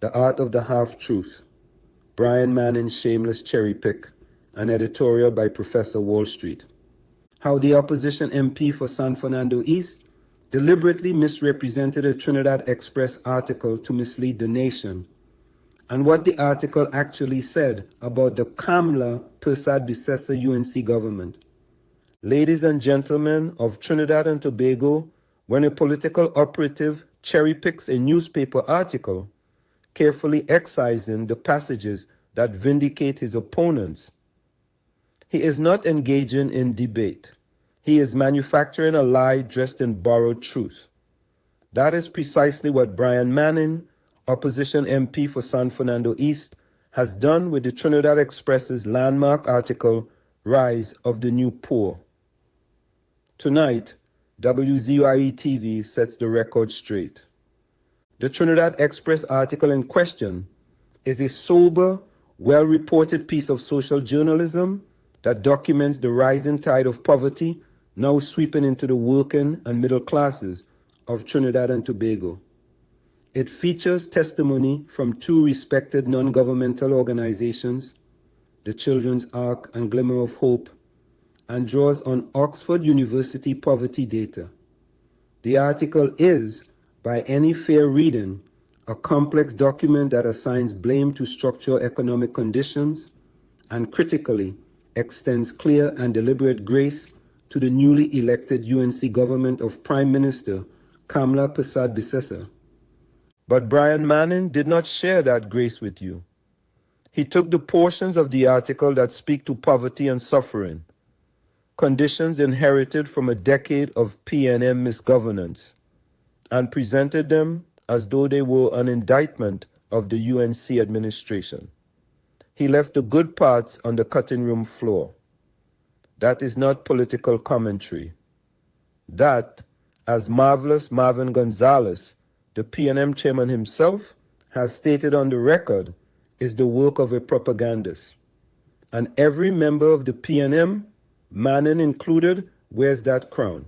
The Art of the Half-Truth, Brian Manning's Shameless Cherry Pick, an editorial by Professor Wall Street. How the opposition MP for San Fernando East deliberately misrepresented a Trinidad Express article to mislead the nation, and what the article actually said about the Kamla Persad-Bissessar UNC government. Ladies and gentlemen of Trinidad and Tobago, when a political operative cherry picks a newspaper article, carefully excising the passages that vindicate his opponents, he is not engaging in debate. He is manufacturing a lie dressed in borrowed truth. That is precisely what Brian Manning, opposition MP for San Fernando East, has done with the Trinidad Express's landmark article, Rise of the New Poor. Tonight, WZYE-TV sets the record straight. The Trinidad Express article in question is a sober, well-reported piece of social journalism that documents the rising tide of poverty now sweeping into the working and middle classes of Trinidad and Tobago. It features testimony from two respected non-governmental organizations, the Children's Ark and Glimmer of Hope, and draws on Oxford University poverty data. The article is, by any fair reading, a complex document that assigns blame to structural economic conditions and critically extends clear and deliberate grace to the newly elected UNC government of Prime Minister Kamla Persad-Bissessar. But Brian Manning did not share that grace with you. He took the portions of the article that speak to poverty and suffering, conditions inherited from a decade of PNM misgovernance, and presented them as though they were an indictment of the UNC administration. He left the good parts on the cutting room floor. That is not political commentary. That, as marvelous Marvin Gonzalez, the PNM chairman himself, has stated on the record, is the work of a propagandist. And every member of the PNM, Manning included, wears that crown.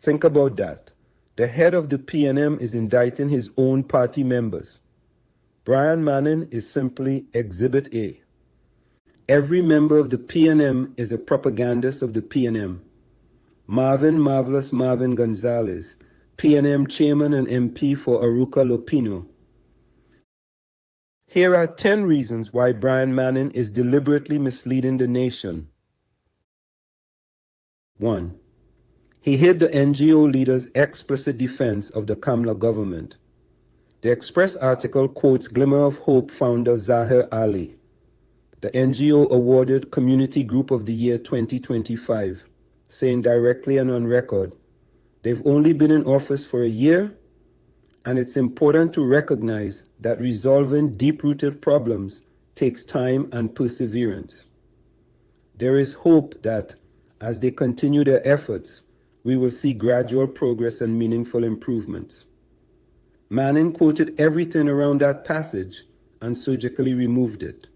Think about that. The head of the PNM is indicting his own party members. Brian Manning is simply Exhibit A. Every member of the PNM is a propagandist of the PNM. Marvelous Marvin Gonzalez, PNM chairman and MP for Aruca Lopino. Here are 10 reasons why Brian Manning is deliberately misleading the nation. 1. He hid the NGO leader's explicit defense of the Kamla government. The Express article quotes Glimmer of Hope founder Zahir Ali, the NGO awarded Community Group of the Year 2025, saying directly and on record, they've only been in office for a year, and it's important to recognize that resolving deep-rooted problems takes time and perseverance. There is hope that, as they continue their efforts, we will see gradual progress and meaningful improvements. Manning quoted everything around that passage and surgically removed it.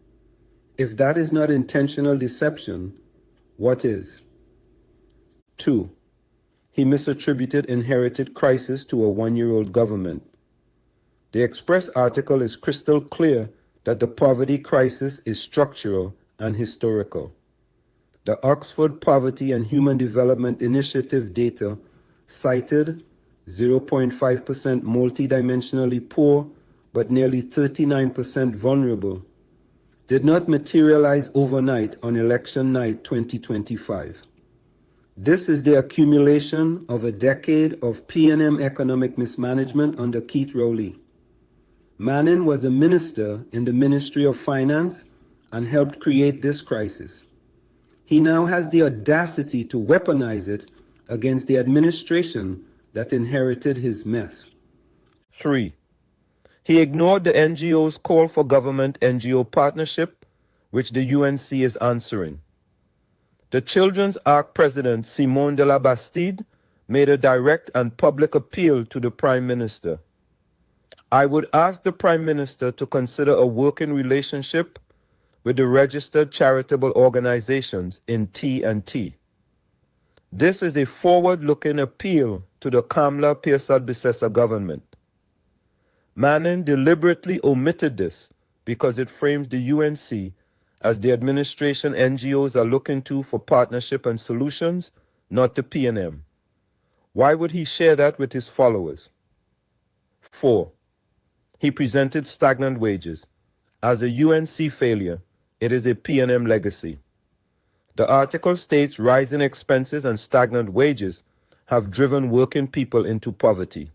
If that is not intentional deception, what is? 2. He misattributed inherited crisis to a one-year-old government. The Express article is crystal clear that the poverty crisis is structural and historical. The Oxford Poverty and Human Development Initiative data cited 0.5% multidimensionally poor, but nearly 39% vulnerable, did not materialize overnight on election night 2025. This is the accumulation of a decade of PNM economic mismanagement under Keith Rowley. Manning was a minister in the Ministry of Finance and helped create this crisis. He now has the audacity to weaponize it against the administration that inherited his mess. 3. He ignored the NGO's call for government-NGO partnership, which the UNC is answering. The Children's Ark president, Simone de la Bastide, made a direct and public appeal to the Prime Minister. I would ask the Prime Minister to consider a working relationship with the registered charitable organizations in T&T. This is a forward-looking appeal to the Kamla Persad-Bissessar government. Manning deliberately omitted this because it frames the UNC as the administration NGOs are looking to for partnership and solutions, not the PNM. Why would he share that with his followers? 4. He presented stagnant wages. As a UNC failure, it is a PNM legacy. The article states rising expenses and stagnant wages have driven working people into poverty.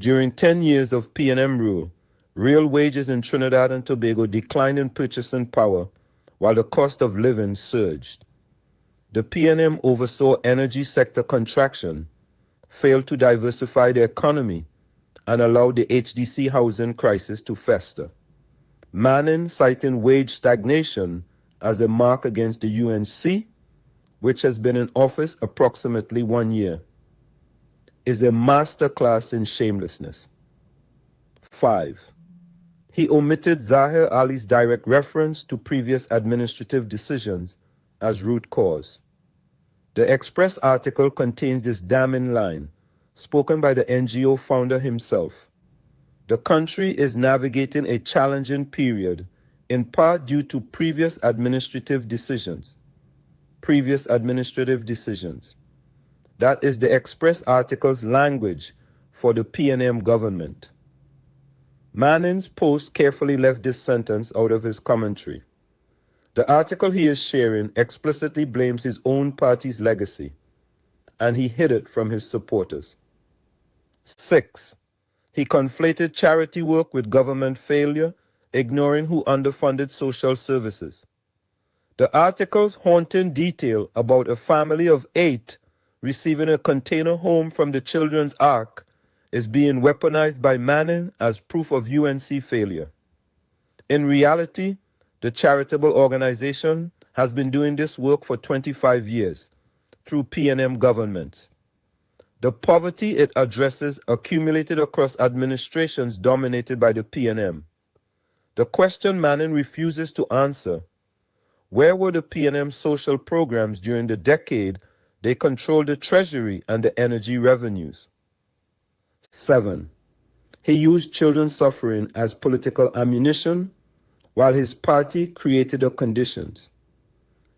During 10 years of PNM rule, real wages in Trinidad and Tobago declined in purchasing power while the cost of living surged. The PNM oversaw energy sector contraction, failed to diversify the economy, and allowed the HDC housing crisis to fester. Manning, citing wage stagnation as a mark against the UNC, which has been in office approximately 1 year, is a masterclass in shamelessness. 5. He omitted Zahir Ali's direct reference to previous administrative decisions as root cause. The Express article contains this damning line, spoken by the NGO founder himself. The country is navigating a challenging period, in part due to previous administrative decisions. Previous administrative decisions. That is the Express article's language for the PNM government. Manning's post carefully left this sentence out of his commentary. The article he is sharing explicitly blames his own party's legacy, and he hid it from his supporters. 6. He conflated charity work with government failure, ignoring who underfunded social services. The article's haunting detail about a family of 8 receiving a container home from the Children's Ark is being weaponized by Manning as proof of UNC failure. In reality, the charitable organization has been doing this work for 25 years through PNM governments. The poverty it addresses accumulated across administrations dominated by the PNM. The question Manning refuses to answer: where were the PNM social programs during the decade they controlled the treasury and the energy revenues? 7. He used children's suffering as political ammunition while his party created the conditions.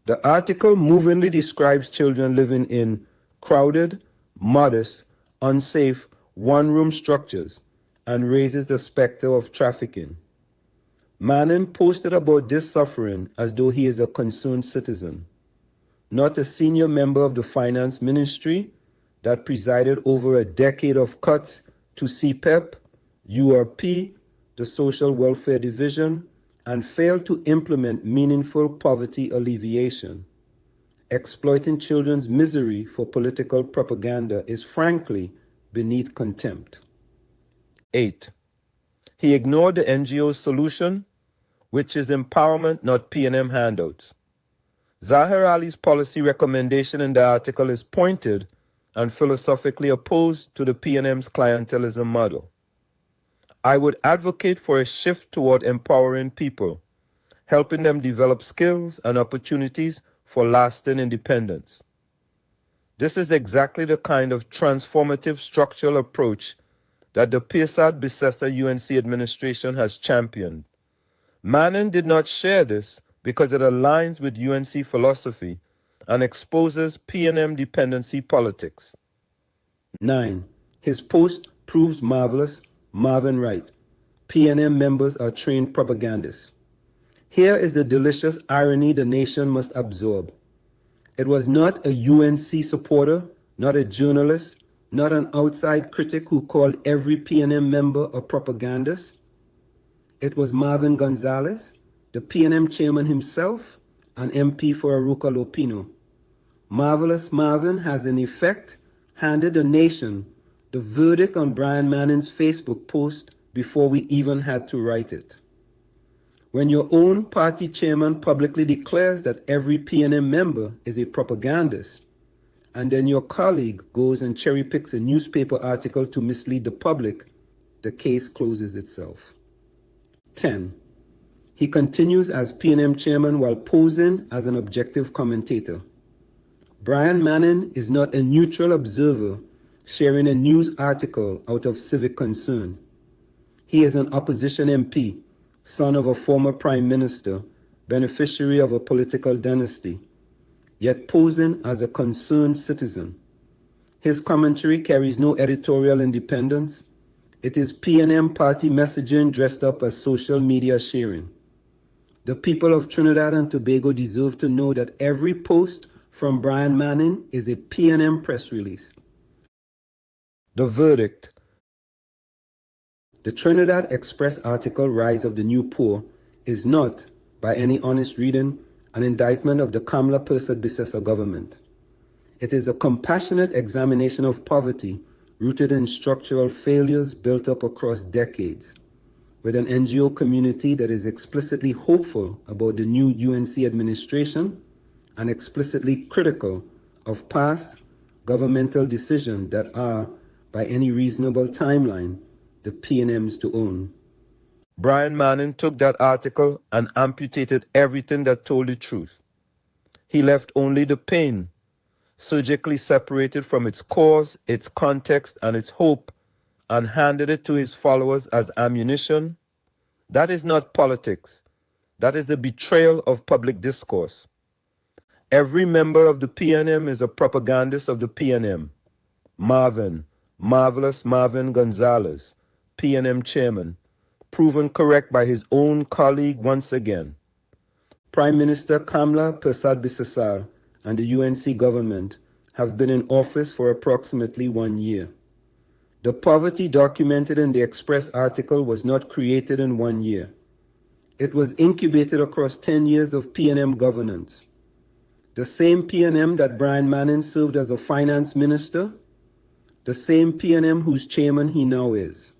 The article movingly describes children living in crowded, modest, unsafe, one-room structures and raises the specter of trafficking. Manning posted about this suffering as though he is a concerned citizen, not a senior member of the finance ministry that presided over a decade of cuts to CPEP, URP, the Social Welfare Division, and failed to implement meaningful poverty alleviation. Exploiting children's misery for political propaganda is frankly beneath contempt. 8. He ignored the NGO's solution, which is empowerment, not PNM handouts. Zahir Ali's policy recommendation in the article is pointed and philosophically opposed to the PNM's clientelism model. I would advocate for a shift toward empowering people, helping them develop skills and opportunities for lasting independence. This is exactly the kind of transformative structural approach that the Pirsad-Bicester UNC administration has championed. Manning did not share this because it aligns with UNC philosophy and exposes PNM dependency politics. 9. His post proves marvelous, Marvin Wright. PNM members are trained propagandists. Here is the delicious irony the nation must absorb. It was not a UNC supporter, not a journalist, not an outside critic who called every PNM member a propagandist. It was Marvin Gonzalez, the PNM chairman himself, an MP for Aruca Lopino. Marvelous Marvin has in effect handed the nation the verdict on Brian Manning's Facebook post before we even had to write it. When your own party chairman publicly declares that every PNM member is a propagandist, and then your colleague goes and cherry picks a newspaper article to mislead the public, the case closes itself. 10. He continues as PNM chairman while posing as an objective commentator. Brian Manning is not a neutral observer sharing a news article out of civic concern. He is an opposition MP, son of a former prime minister, beneficiary of a political dynasty, yet posing as a concerned citizen. His commentary carries no editorial independence. It is PNM party messaging dressed up as social media sharing. The people of Trinidad and Tobago deserve to know that every post from Brian Manning is a PNM press release. The verdict. The Trinidad Express article Rise of the New Poor is not, by any honest reading, an indictment of the Kamla Persad-Bissessar government. It is a compassionate examination of poverty rooted in structural failures built up across decades, with an NGO community that is explicitly hopeful about the new UNC administration and explicitly critical of past governmental decisions that are, by any reasonable timeline, the PNMs to own. Brian Manning took that article and amputated everything that told the truth. He left only the pain, surgically separated from its cause, its context, and its hope, and handed it to his followers as ammunition. That is not politics. That is the betrayal of public discourse. Every member of the PNM is a propagandist of the PNM. Marvelous Marvin Gonzalez, PNM chairman, proven correct by his own colleague once again. Prime Minister Kamla Persad-Bissessar and the UNC government have been in office for approximately 1 year. The poverty documented in the Express article was not created in 1 year. It was incubated across 10 years of PNM governance. The same PNM that Brian Manning served as a finance minister, the same PNM whose chairman he now is.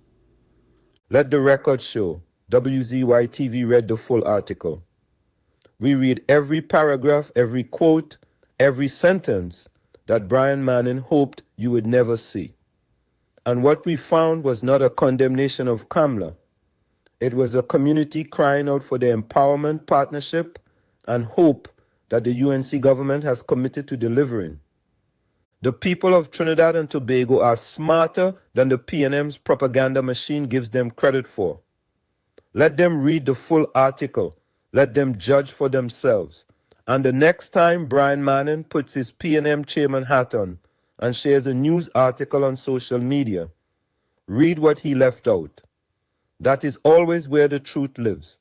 Let the record show, WZY-TV read the full article. We read every paragraph, every quote, every sentence that Brian Manning hoped you would never see. And what we found was not a condemnation of Kamla. It was a community crying out for the empowerment, partnership, and hope that the UNC government has committed to delivering. The people of Trinidad and Tobago are smarter than the PNM's propaganda machine gives them credit for. Let them read the full article. Let them judge for themselves. And the next time Brian Manning puts his PNM chairman hat on and shares a news article on social media, read what he left out. That is always where the truth lives.